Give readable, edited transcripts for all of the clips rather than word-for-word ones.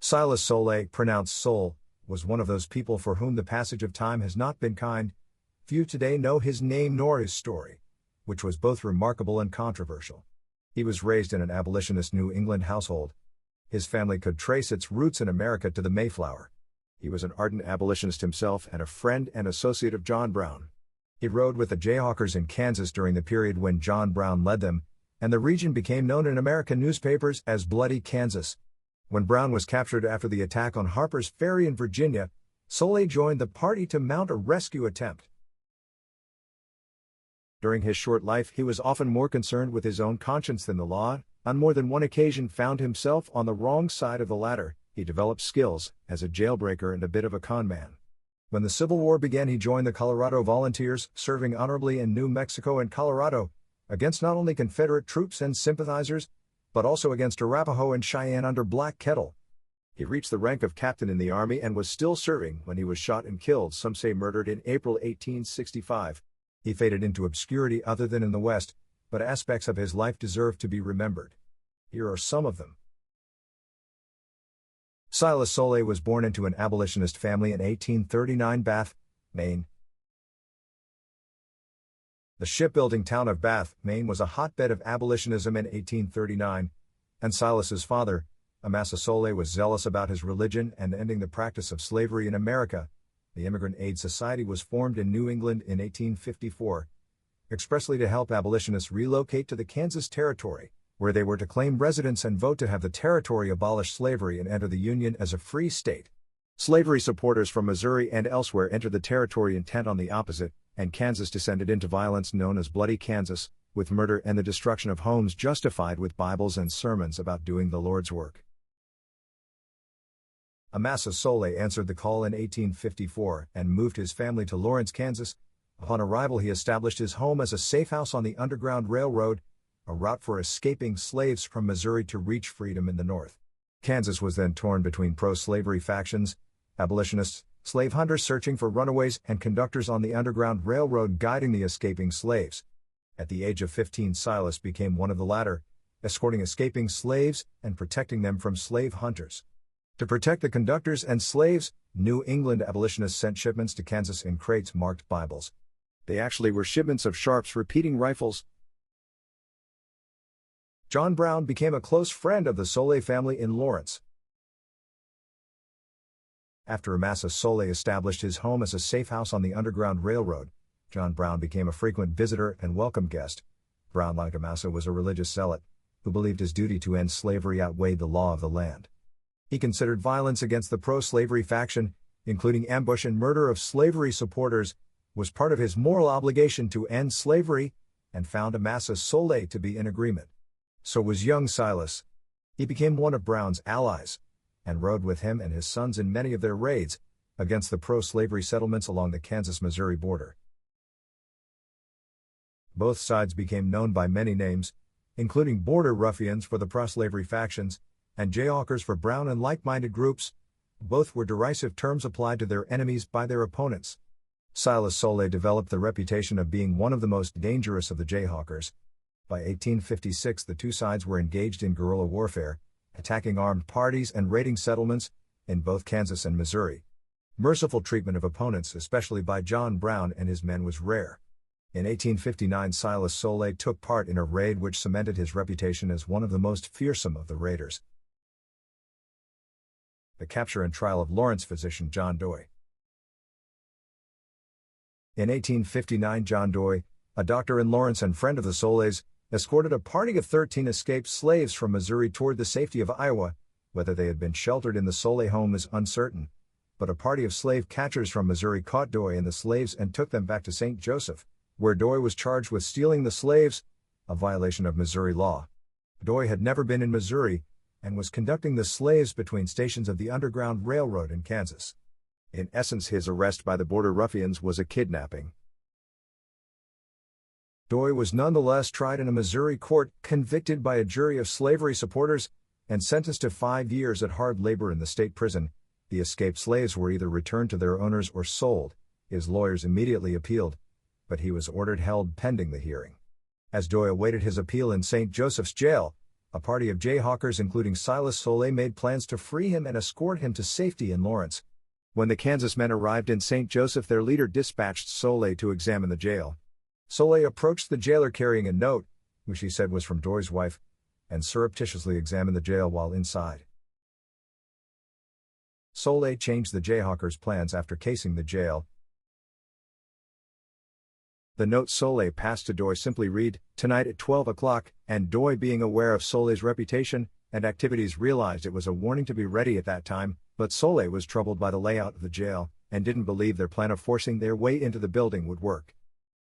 Silas Soule, pronounced Soule, was one of those people for whom the passage of time has not been kind. Few today know his name nor his story, which was both remarkable and controversial. He was raised in an abolitionist New England household. His family could trace its roots in America to the Mayflower. He was an ardent abolitionist himself and a friend and associate of John Brown. He rode with the Jayhawkers in Kansas during the period when John Brown led them, and the region became known in American newspapers as Bloody Kansas. When Brown was captured after the attack on Harper's Ferry in Virginia, Soule joined the party to mount a rescue attempt. During his short life, he was often more concerned with his own conscience than the law. On more than one occasion found himself on the wrong side of the ladder. He developed skills as a jailbreaker and a bit of a con man. When the Civil War began, he joined the Colorado Volunteers, serving honorably in New Mexico and Colorado, against not only Confederate troops and sympathizers, but also against Arapaho and Cheyenne under Black Kettle. He reached the rank of captain in the Army and was still serving when he was shot and killed, some say murdered, in April 1865. He faded into obscurity other than in the West, but aspects of his life deserve to be remembered. Here are some of them. Silas Soule was born into an abolitionist family in 1839, Bath, Maine. The shipbuilding town of Bath, Maine was a hotbed of abolitionism in 1839, and Silas's father, Amasa Soule, was zealous about his religion and ending the practice of slavery in America. The Immigrant Aid Society was formed in New England in 1854, expressly to help abolitionists relocate to the Kansas Territory, where they were to claim residence and vote to have the territory abolish slavery and enter the Union as a free state. Slavery supporters from Missouri and elsewhere entered the territory intent on the opposite, and Kansas descended into violence known as Bloody Kansas, with murder and the destruction of homes justified with Bibles and sermons about doing the Lord's work. Amasa Soule answered the call in 1854 and moved his family to Lawrence, Kansas. Upon arrival, he established his home as a safe house on the Underground Railroad, a route for escaping slaves from Missouri to reach freedom in the North. Kansas was then torn between pro-slavery factions, abolitionists, slave hunters searching for runaways, and conductors on the Underground Railroad guiding the escaping slaves. At the age of 15, Silas became one of the latter, escorting escaping slaves and protecting them from slave hunters. To protect the conductors and slaves, New England abolitionists sent shipments to Kansas in crates marked Bibles. They actually were shipments of Sharp's repeating rifles. John Brown became a close friend of the Soule family in Lawrence. After Amasa Soule established his home as a safe house on the Underground Railroad, John Brown became a frequent visitor and welcome guest. Brown, like Amasa, was a religious zealot, who believed his duty to end slavery outweighed the law of the land. He considered violence against the pro-slavery faction, including ambush and murder of slavery supporters, was part of his moral obligation to end slavery, and found Amasa Soule to be in agreement. So was young Silas. He became one of Brown's allies, and rode with him and his sons in many of their raids against the pro-slavery settlements along the Kansas-Missouri border. Both sides became known by many names, including border ruffians for the pro-slavery factions, and Jayhawkers for Brown and like-minded groups. Both were derisive terms applied to their enemies by their opponents. Silas Soule developed the reputation of being one of the most dangerous of the Jayhawkers. By 1856, the two sides were engaged in guerrilla warfare, attacking armed parties and raiding settlements in both Kansas and Missouri. Merciful treatment of opponents, especially by John Brown and his men, was rare. In 1859, Silas Soule took part in a raid which cemented his reputation as one of the most fearsome of the raiders. The capture and trial of Lawrence physician John Doy. In 1859, John Doy, a doctor in Lawrence and friend of the Soules, escorted a party of 13 escaped slaves from Missouri toward the safety of Iowa. Whether they had been sheltered in the Soule home is uncertain, but a party of slave catchers from Missouri caught Doy and the slaves and took them back to St. Joseph, where Doy was charged with stealing the slaves, a violation of Missouri law. Doy had never been in Missouri, and was conducting the slaves between stations of the Underground Railroad in Kansas. In essence, his arrest by the border ruffians was a kidnapping. Doy was nonetheless tried in a Missouri court, convicted by a jury of slavery supporters, and sentenced to 5 years at hard labor in the state prison. The escaped slaves were either returned to their owners or sold. His lawyers immediately appealed, but he was ordered held pending the hearing. As Doy awaited his appeal in St. Joseph's Jail, A party of Jayhawkers including Silas Soule made plans to free him and escort him to safety in Lawrence. When the Kansas men arrived in St. Joseph, their leader dispatched Soule to examine the jail. Soule approached the jailer carrying a note, which he said was from Doy's wife, and surreptitiously examined the jail while inside. Soule changed the Jayhawkers' plans after casing the jail. The note Soule passed to Doy simply read, "Tonight at 12 o'clock, and Doy, being aware of Soule's reputation and activities, realized it was a warning to be ready at that time, but Soule was troubled by the layout of the jail, and didn't believe their plan of forcing their way into the building would work.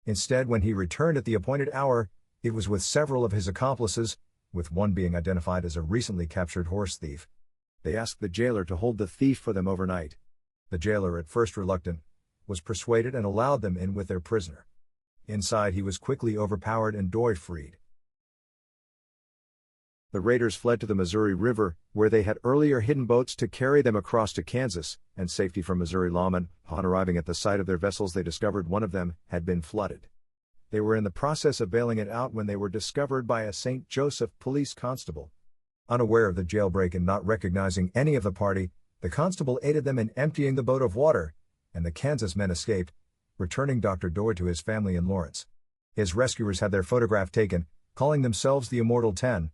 Instead, when he returned at the appointed hour, it was with several of his accomplices, with one being identified as a recently captured horse thief. They asked the jailer to hold the thief for them overnight. The jailer, at first reluctant, was persuaded and allowed them in with their prisoner. Inside, he was quickly overpowered and Doy freed. The raiders fled to the Missouri River, where they had earlier hidden boats to carry them across to Kansas and safety from Missouri lawmen. Upon arriving at the site of their vessels, they discovered one of them had been flooded. They were in the process of bailing it out when they were discovered by a St. Joseph police constable. Unaware of the jailbreak and not recognizing any of the party, the constable aided them in emptying the boat of water, and the Kansas men escaped, returning Dr. Doy to his family in Lawrence. His rescuers had their photograph taken, calling themselves the Immortal 10.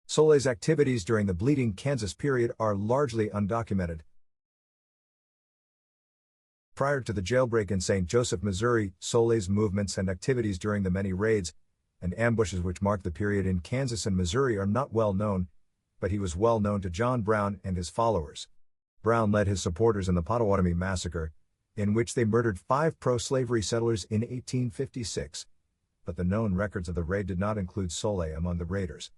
Soule's activities during the Bleeding Kansas period are largely undocumented. Prior to the jailbreak in St. Joseph, Missouri, Soule's movements and activities during the many raids and ambushes which marked the period in Kansas and Missouri are not well known, but he was well known to John Brown and his followers. Brown led his supporters in the Pottawatomie Massacre, in which they murdered 5 pro-slavery settlers in 1856, but the known records of the raid did not include Soule among the raiders.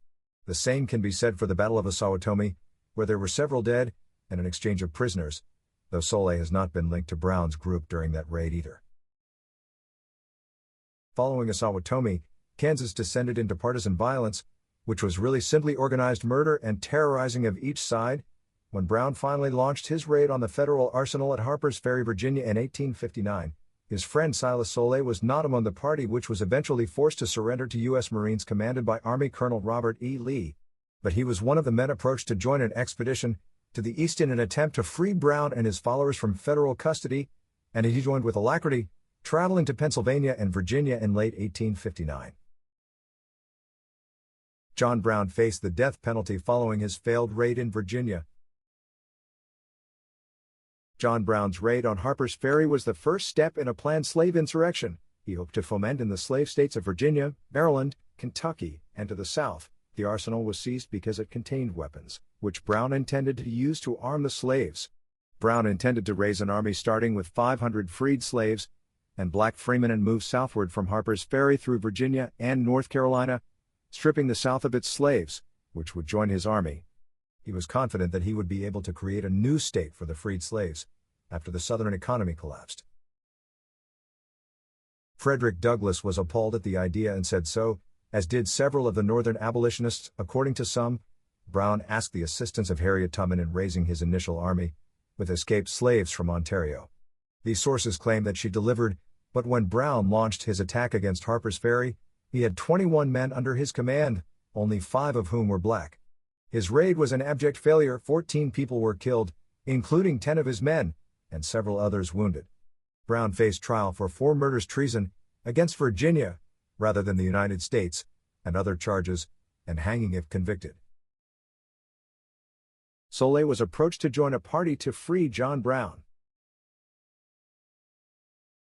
The same can be said for the Battle of Osawatomie, where there were several dead and an exchange of prisoners, though Soule has not been linked to Brown's group during that raid either. Following Osawatomie, Kansas descended into partisan violence, which was really simply organized murder and terrorizing of each side. When Brown finally launched his raid on the federal arsenal at Harper's Ferry, Virginia in 1859, his friend Silas Soule was not among the party, which was eventually forced to surrender to U.S. Marines commanded by Army Colonel Robert E. Lee. But he was one of the men approached to join an expedition to the east in an attempt to free Brown and his followers from federal custody, and he joined with alacrity, traveling to Pennsylvania and Virginia in late 1859. John Brown faced the death penalty following his failed raid in Virginia. John Brown's raid on Harper's Ferry was the first step in a planned slave insurrection he hoped to foment in the slave states of Virginia, Maryland, Kentucky, and to the south. The arsenal was seized because it contained weapons, which Brown intended to use to arm the slaves. Brown intended to raise an army starting with 500 freed slaves and black freemen and move southward from Harper's Ferry through Virginia and North Carolina, stripping the South of its slaves, which would join his army. He was confident that he would be able to create a new state for the freed slaves after the Southern economy collapsed. Frederick Douglass was appalled at the idea and said so, as did several of the Northern abolitionists. According to some, Brown asked the assistance of Harriet Tubman in raising his initial army, with escaped slaves from Ontario. These sources claim that she delivered, but when Brown launched his attack against Harper's Ferry, he had 21 men under his command, only 5 of whom were black. His raid was an abject failure. 14 people were killed, including 10 of his men, and several others wounded. Brown faced trial for 4 murders, treason against Virginia, rather than the United States, and other charges, and hanging if convicted. Soule was approached to join a party to free John Brown.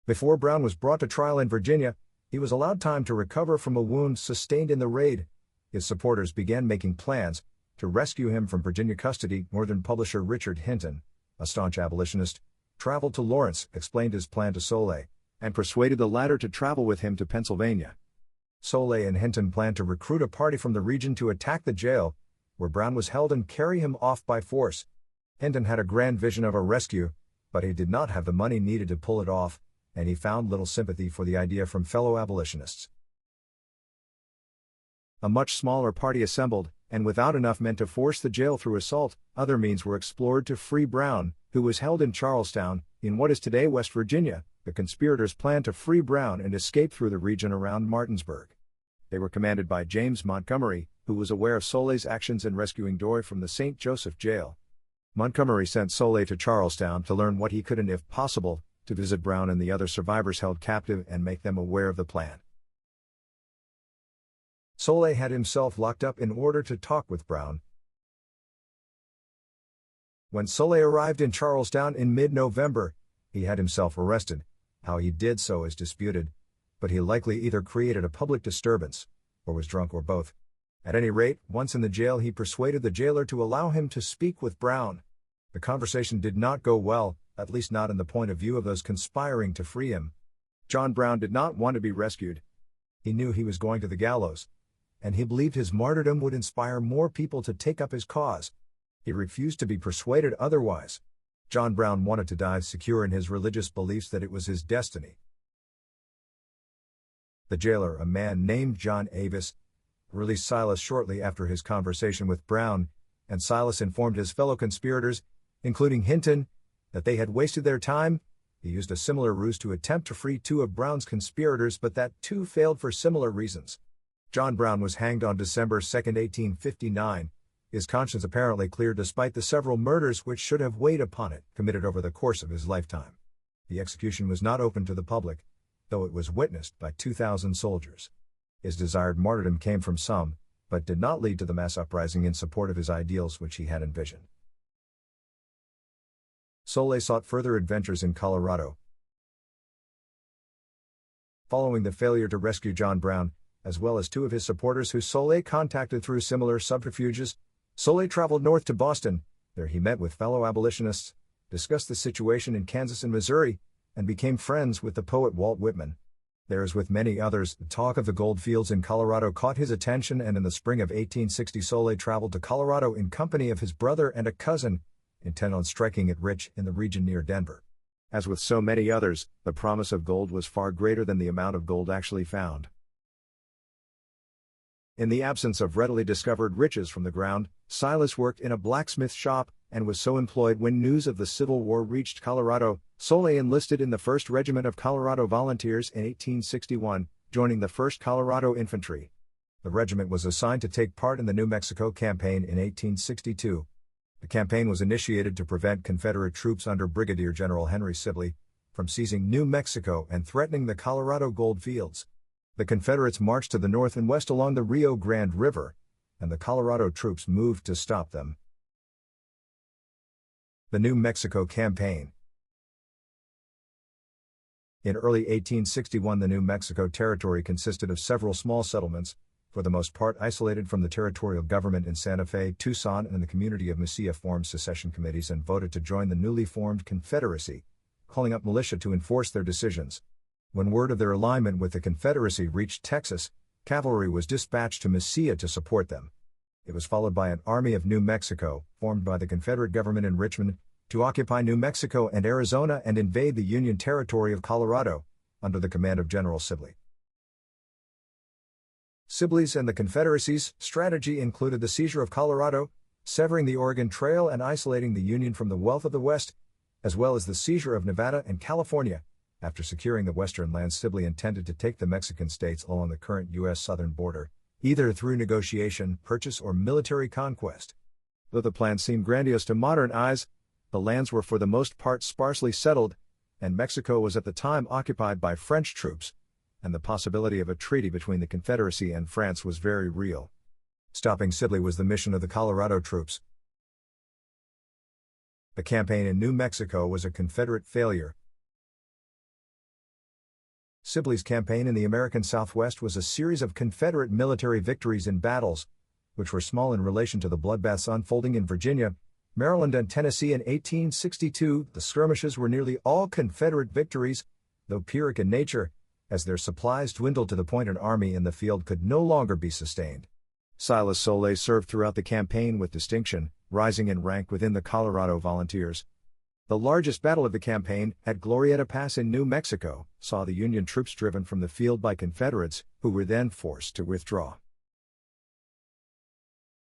Before Brown was brought to trial in Virginia, he was allowed time to recover from a wound sustained in the raid. His supporters began making plans to rescue him from Virginia custody. Northern publisher Richard Hinton, a staunch abolitionist, traveled to Lawrence, explained his plan to Soule, and persuaded the latter to travel with him to Pennsylvania. Soule and Hinton planned to recruit a party from the region to attack the jail, where Brown was held, and carry him off by force. Hinton had a grand vision of a rescue, but he did not have the money needed to pull it off, and he found little sympathy for the idea from fellow abolitionists. A much smaller party assembled, and without enough men to force the jail through assault, other means were explored to free Brown, who was held in Charlestown, in what is today West Virginia. The conspirators planned to free Brown and escape through the region around Martinsburg. They were commanded by James Montgomery, who was aware of Soule's actions in rescuing Doy from the St. Joseph jail. Montgomery sent Soule to Charlestown to learn what he could and, if possible, to visit Brown and the other survivors held captive and make them aware of the plan. Soule had himself locked up in order to talk with Brown. When Soule arrived in Charlestown in mid-November, he had himself arrested. How he did so is disputed, but he likely either created a public disturbance, or was drunk, or both. At any rate, once in the jail he persuaded the jailer to allow him to speak with Brown. The conversation did not go well, at least not in the point of view of those conspiring to free him. John Brown did not want to be rescued. He knew he was going to the gallows, and he believed his martyrdom would inspire more people to take up his cause. He refused to be persuaded otherwise. John Brown wanted to die secure in his religious beliefs that it was his destiny. The jailer, a man named John Avis, released Silas shortly after his conversation with Brown, and Silas informed his fellow conspirators, including Hinton, that they had wasted their time. He used a similar ruse to attempt to free two of Brown's conspirators, but that too failed for similar reasons. John Brown was hanged on December 2, 1859, his conscience apparently clear despite the several murders which should have weighed upon it, committed over the course of his lifetime. The execution was not open to the public, though it was witnessed by 2,000 soldiers. His desired martyrdom came from some, but did not lead to the mass uprising in support of his ideals which he had envisioned. Soule sought further adventures in Colorado. Following the failure to rescue John Brown, as well as two of his supporters who Soule contacted through similar subterfuges, Soule traveled north to Boston. There he met with fellow abolitionists, discussed the situation in Kansas and Missouri, and became friends with the poet Walt Whitman. There, as with many others, the talk of the gold fields in Colorado caught his attention, and in the spring of 1860 Soule traveled to Colorado in company of his brother and a cousin, intent on striking it rich in the region near Denver. As with so many others, the promise of gold was far greater than the amount of gold actually found. In the absence of readily discovered riches from the ground, Silas worked in a blacksmith shop, and was so employed when news of the Civil War reached Colorado. Soule enlisted in the 1st Regiment of Colorado Volunteers in 1861, joining the 1st Colorado Infantry. The regiment was assigned to take part in the New Mexico Campaign in 1862. The campaign was initiated to prevent Confederate troops under Brigadier General Henry Sibley from seizing New Mexico and threatening the Colorado gold fields. The Confederates marched to the north and west along the Rio Grande River, and the Colorado troops moved to stop them. The New Mexico Campaign. In early 1861, the New Mexico Territory consisted of several small settlements, for the most part isolated from the territorial government in Santa Fe. Tucson and the community of Mesilla formed secession committees and voted to join the newly formed Confederacy, calling up militia to enforce their decisions. When word of their alignment with the Confederacy reached Texas, cavalry was dispatched to Mesilla to support them. It was followed by an Army of New Mexico, formed by the Confederate government in Richmond, to occupy New Mexico and Arizona and invade the Union Territory of Colorado, under the command of General Sibley. Sibley's and the Confederacy's strategy included the seizure of Colorado, severing the Oregon Trail and isolating the Union from the wealth of the West, as well as the seizure of Nevada and California. After securing the western lands, Sibley intended to take the Mexican states along the current U.S. southern border, either through negotiation, purchase, or military conquest. Though the plan seemed grandiose to modern eyes, the lands were for the most part sparsely settled, and Mexico was at the time occupied by French troops, and the possibility of a treaty between the Confederacy and France was very real. Stopping Sibley was the mission of the Colorado troops. The campaign in New Mexico was a Confederate failure. Sibley's campaign in the American Southwest was a series of Confederate military victories in battles, which were small in relation to the bloodbaths unfolding in Virginia, Maryland, and Tennessee in 1862. The skirmishes were nearly all Confederate victories, though Pyrrhic in nature, as their supplies dwindled to the point an army in the field could no longer be sustained. Silas Soule served throughout the campaign with distinction, rising in rank within the Colorado Volunteers. The largest battle of the campaign, at Glorieta Pass in New Mexico, saw the Union troops driven from the field by Confederates, who were then forced to withdraw.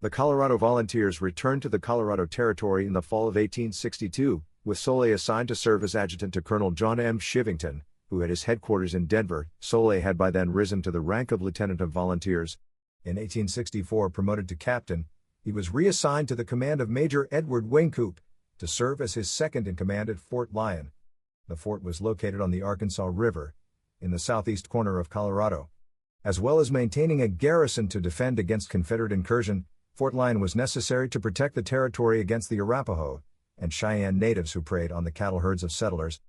The Colorado Volunteers returned to the Colorado Territory in the fall of 1862, with Soule assigned to serve as adjutant to Colonel John M. Chivington, who had his headquarters in Denver. Soule had by then risen to the rank of lieutenant of volunteers. In 1864, promoted to captain, he was reassigned to the command of Major Edward Wynkoop to serve as his second-in-command at Fort Lyon. The fort was located on the Arkansas River, in the southeast corner of Colorado. As well as maintaining a garrison to defend against Confederate incursion, Fort Lyon was necessary to protect the territory against the Arapaho and Cheyenne natives who preyed on the cattle herds of settlers.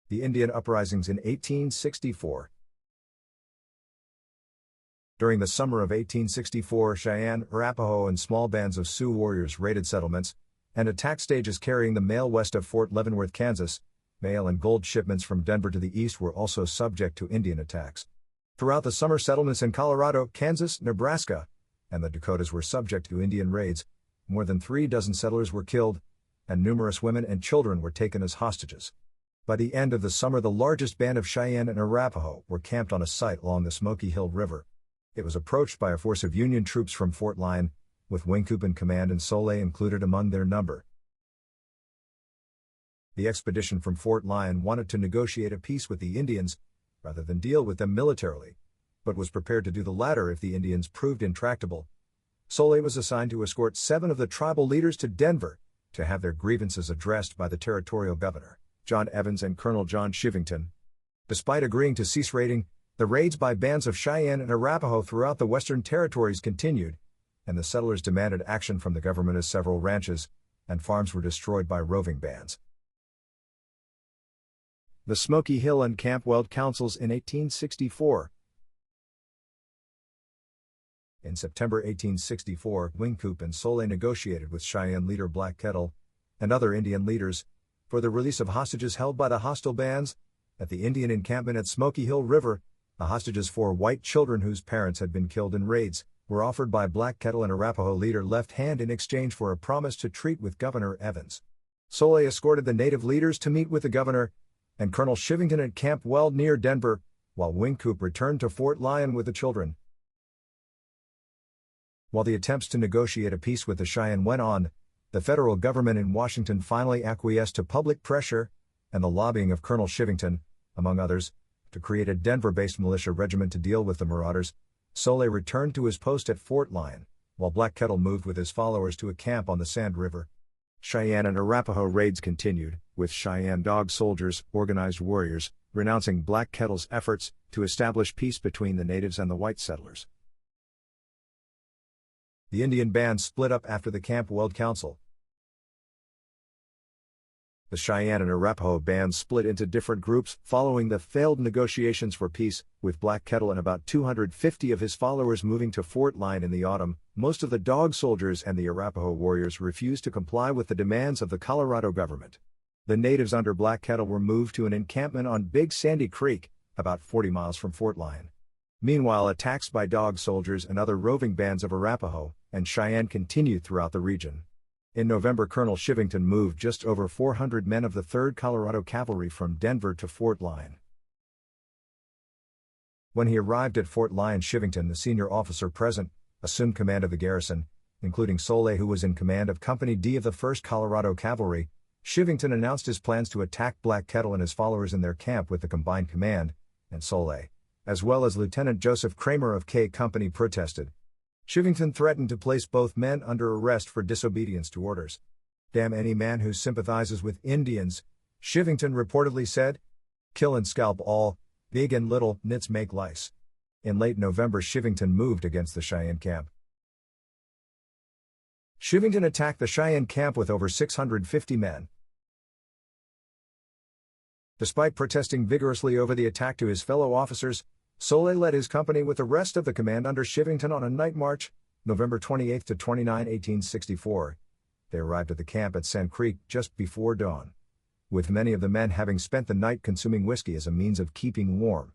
The Indian uprisings in 1864. During the summer of 1864, Cheyenne, Arapaho, and small bands of Sioux warriors raided settlements and attacked stages carrying the mail west of Fort Leavenworth, Kansas. Mail and gold shipments from Denver to the east were also subject to Indian attacks. Throughout the summer, settlements in Colorado, Kansas, Nebraska, and the Dakotas were subject to Indian raids. More than 36 settlers were killed, and numerous women and children were taken as hostages. By the end of the summer, the largest band of Cheyenne and Arapaho were camped on a site along the Smoky Hill River. It was approached by a force of Union troops from Fort Lyon, with Wynkoop in command and Soule included among their number. The expedition from Fort Lyon wanted to negotiate a peace with the Indians, rather than deal with them militarily, but was prepared to do the latter if the Indians proved intractable. Soule was assigned to escort 7 of the tribal leaders to Denver, to have their grievances addressed by the territorial governor, John Evans, and Colonel John Chivington. Despite agreeing to cease raiding, the raids by bands of Cheyenne and Arapaho throughout the western territories continued, and the settlers demanded action from the government as several ranches and farms were destroyed by roving bands. The Smoky Hill and Camp Weld Councils in 1864. In September 1864, Wynkoop and Soule negotiated with Cheyenne leader Black Kettle and other Indian leaders for the release of hostages held by the hostile bands at the Indian encampment at Smoky Hill River. The hostages, 4 white children whose parents had been killed in raids, were offered by Black Kettle and Arapaho leader Left Hand in exchange for a promise to treat with Governor Evans. Soule escorted the native leaders to meet with the governor and Colonel Chivington at Camp Weld near Denver, while Wynkoop returned to Fort Lyon with the children. While the attempts to negotiate a peace with the Cheyenne went on, the federal government in Washington finally acquiesced to public pressure and the lobbying of Colonel Chivington, among others, to create a Denver-based militia regiment to deal with the marauders. Soule returned to his post at Fort Lyon, while Black Kettle moved with his followers to a camp on the Sand River. Cheyenne and Arapaho raids continued, with Cheyenne Dog Soldiers, organized warriors, renouncing Black Kettle's efforts to establish peace between the natives and the white settlers. The Indian band split up after the Camp Weld Council. The Cheyenne and Arapaho bands split into different groups following the failed negotiations for peace, with Black Kettle and about 250 of his followers moving to Fort Lyon in the autumn. Most of the Dog Soldiers and the Arapaho warriors refused to comply with the demands of the Colorado government. The natives under Black Kettle were moved to an encampment on Big Sandy Creek, about 40 miles from Fort Lyon. Meanwhile, attacks by Dog Soldiers and other roving bands of Arapaho and Cheyenne continued throughout the region. In November, Colonel Chivington moved just over 400 men of the 3rd Colorado Cavalry from Denver to Fort Lyon. When he arrived at Fort Lyon, Chivington, the senior officer present, assumed command of the garrison, including Soule, who was in command of Company D of the 1st Colorado Cavalry. Chivington announced his plans to attack Black Kettle and his followers in their camp with the combined command, and Soule, as well as Lieutenant Joseph Kramer of K Company, protested. Chivington threatened to place both men under arrest for disobedience to orders. "Damn any man who sympathizes with Indians," Chivington reportedly said. "Kill and scalp all, big and little, nits make lice." In late November, Chivington moved against the Cheyenne camp. Chivington attacked the Cheyenne camp with over 650 men. Despite protesting vigorously over the attack to his fellow officers, Soule led his company with the rest of the command under Chivington on a night march, November 28 to 29, 1864. They arrived at the camp at Sand Creek just before dawn, with many of the men having spent the night consuming whiskey as a means of keeping warm.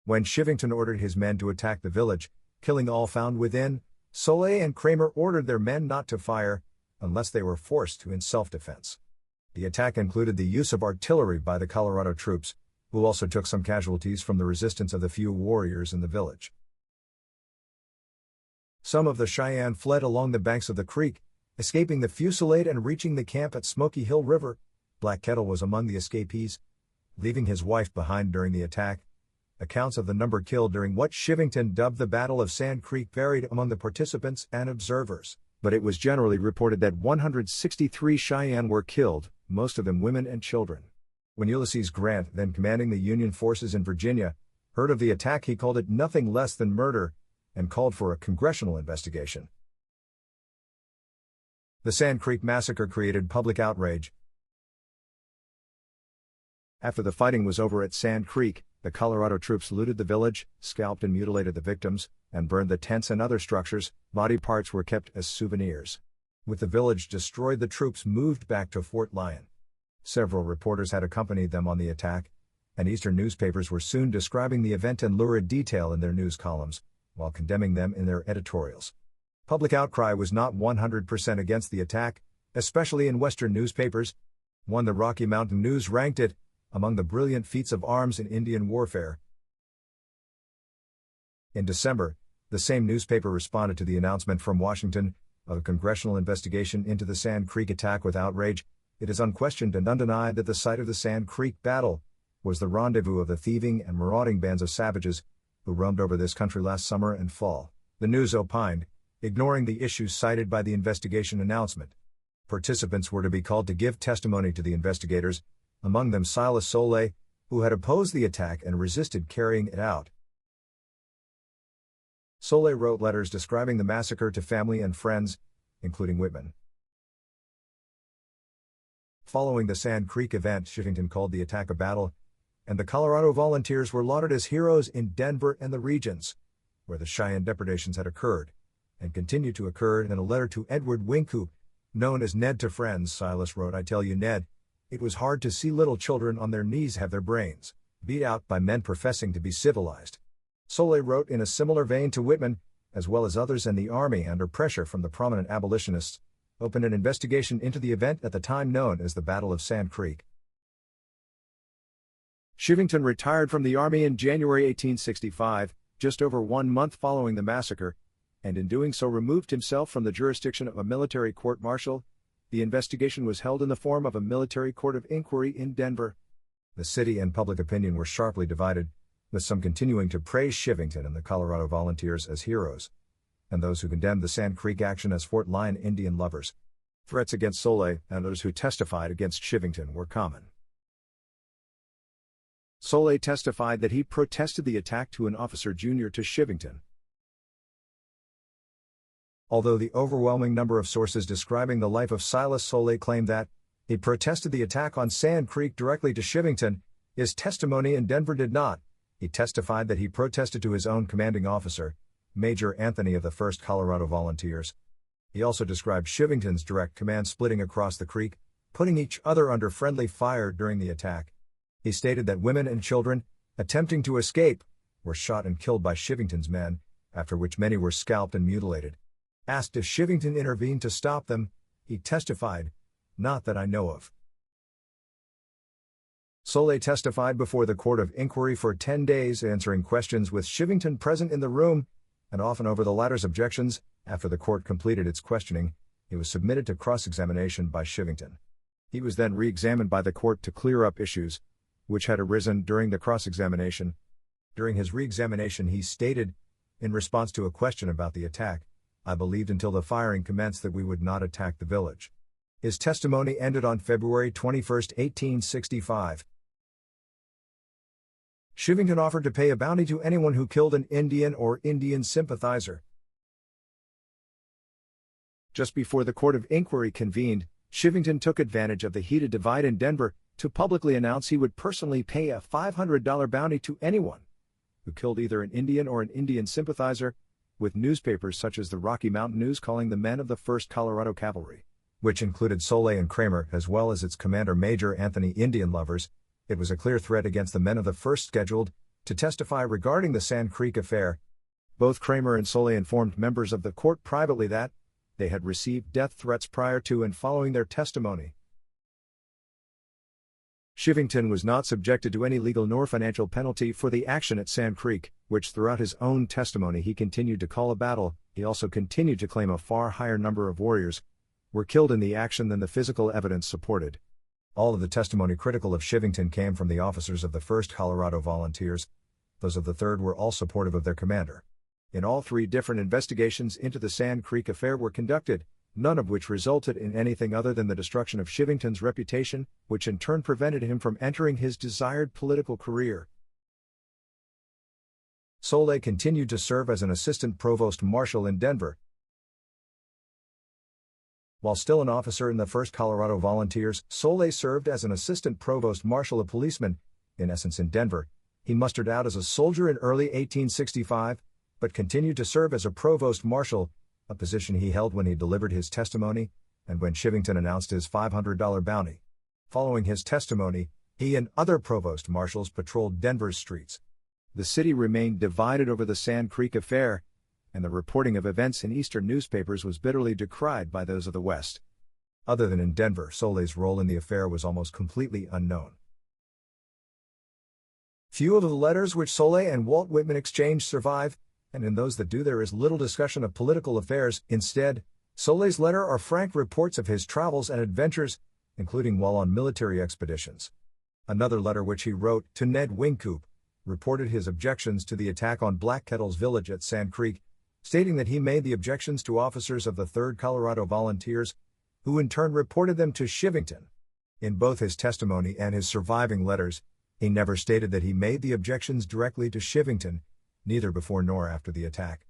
When Chivington ordered his men to attack the village, killing all found within, Soule and Kramer ordered their men not to fire, unless they were forced to in self-defense. The attack included the use of artillery by the Colorado troops, who also took some casualties from the resistance of the few warriors in the village. Some of the Cheyenne fled along the banks of the creek, escaping the fusillade and reaching the camp at Smoky Hill River. Black Kettle was among the escapees. leaving his wife behind during the attack. Accounts of the number killed during what Chivington dubbed the Battle of Sand Creek varied among the participants and observers, but it was generally reported that 163 Cheyenne were killed, most of them women and children. When Ulysses Grant, then commanding the Union forces in Virginia, heard of the attack, he called it nothing less than murder and called for a congressional investigation. The Sand Creek Massacre created public outrage. After the fighting was over at Sand Creek, the Colorado troops looted the village, scalped and mutilated the victims, and burned the tents and other structures. Body parts were kept as souvenirs. With the village destroyed, the troops moved back to Fort Lyon. Several reporters had accompanied them on the attack, and Eastern newspapers were soon describing the event in lurid detail in their news columns, while condemning them in their editorials. Public outcry was not 100% against the attack, especially in Western newspapers. One, the Rocky Mountain News, ranked it among the brilliant feats of arms in Indian warfare. In December, the same newspaper responded to the announcement from Washington of a congressional investigation into the Sand Creek attack with outrage. It is unquestioned and undenied that the site of the Sand Creek battle was the rendezvous of the thieving and marauding bands of savages who roamed over this country last summer and fall, the news opined, ignoring the issues cited by the investigation announcement. Participants were to be called to give testimony to the investigators, among them Silas Soule, who had opposed the attack and resisted carrying it out. Soule wrote letters describing the massacre to family and friends, including Whitman. Following the Sand Creek event, Chivington called the attack a battle, and the Colorado volunteers were lauded as heroes in Denver and the regions where the Cheyenne depredations had occurred, and continued to occur. In a letter to Edward Wynkoop, known as Ned to friends, Silas wrote, "I tell you, Ned, it was hard to see little children on their knees have their brains beat out by men professing to be civilized." Soule wrote in a similar vein to Whitman, as well as others, and the Army, under pressure from the prominent abolitionists, opened an investigation into the event at the time known as the Battle of Sand Creek. Chivington retired from the Army in January 1865, just over 1 month following the massacre, and in doing so removed himself from the jurisdiction of a military court-martial. The investigation was held in the form of a military court of inquiry in Denver. The city and public opinion were sharply divided, with some continuing to praise Chivington and the Colorado volunteers as heroes, and those who condemned the Sand Creek action as Fort Lyon Indian lovers. Threats against Soule and others who testified against Chivington were common. Soule testified that he protested the attack to an officer junior to Chivington. Although the overwhelming number of sources describing the life of Silas Soule claim that he protested the attack on Sand Creek directly to Chivington, his testimony in Denver did not. He testified that he protested to his own commanding officer, Major Anthony of the 1st Colorado Volunteers. He also described Chivington's direct command splitting across the creek, putting each other under friendly fire during the attack. He stated that women and children, attempting to escape, were shot and killed by Chivington's men, after which many were scalped and mutilated. Asked if Chivington intervened to stop them, he testified, "Not that I know of." Soule testified before the court of inquiry for 10 days, answering questions with Chivington present in the room, and often over the latter's objections. After the court completed its questioning, he was submitted to cross-examination by Chivington. He was then re-examined by the court to clear up issues which had arisen during the cross-examination. During his re-examination, he stated, in response to a question about the attack, "I believed until the firing commenced that we would not attack the village." His testimony ended on February 21, 1865. Chivington offered to pay a bounty to anyone who killed an Indian or Indian sympathizer. Just before the court of inquiry convened, Chivington took advantage of the heated divide in Denver to publicly announce he would personally pay a $500 bounty to anyone who killed either an Indian or an Indian sympathizer, with newspapers such as the Rocky Mountain News calling the men of the 1st Colorado Cavalry, which included Soule and Kramer as well as its commander Major Anthony, Indian lovers. It was a clear threat against the men of the 1st scheduled to testify regarding the Sand Creek affair. Both Kramer and Soule informed members of the court privately that they had received death threats prior to and following their testimony. Chivington was not subjected to any legal nor financial penalty for the action at Sand Creek, which throughout his own testimony he continued to call a battle. He also continued to claim a far higher number of warriors were killed in the action than the physical evidence supported. All of the testimony critical of Chivington came from the officers of the 1st Colorado Volunteers. Those of the 3rd were all supportive of their commander. In all 3 different investigations into the Sand Creek affair were conducted, none of which resulted in anything other than the destruction of Chivington's reputation, which in turn prevented him from entering his desired political career. Soule continued to serve as an assistant provost marshal in Denver. While still an officer in the 1st Colorado Volunteers, Soule served as an assistant provost marshal, a policeman, in essence in Denver. He mustered out as a soldier in early 1865, but continued to serve as a provost marshal, a position he held when he delivered his testimony, and when Chivington announced his $500 bounty. Following his testimony, he and other provost marshals patrolled Denver's streets. The city remained divided over the Sand Creek affair, and the reporting of events in eastern newspapers was bitterly decried by those of the West. Other than in Denver, Soule's role in the affair was almost completely unknown. Few of the letters which Soule and Walt Whitman exchanged survive, and in those that do there is little discussion of political affairs. Instead, Soule's letters are frank reports of his travels and adventures, including while on military expeditions. Another letter which he wrote to Ned Wingcoop reported his objections to the attack on Black Kettle's village at Sand Creek, stating that he made the objections to officers of the 3rd Colorado Volunteers, who in turn reported them to Chivington. In both his testimony and his surviving letters, he never stated that he made the objections directly to Chivington, neither before nor after the attack.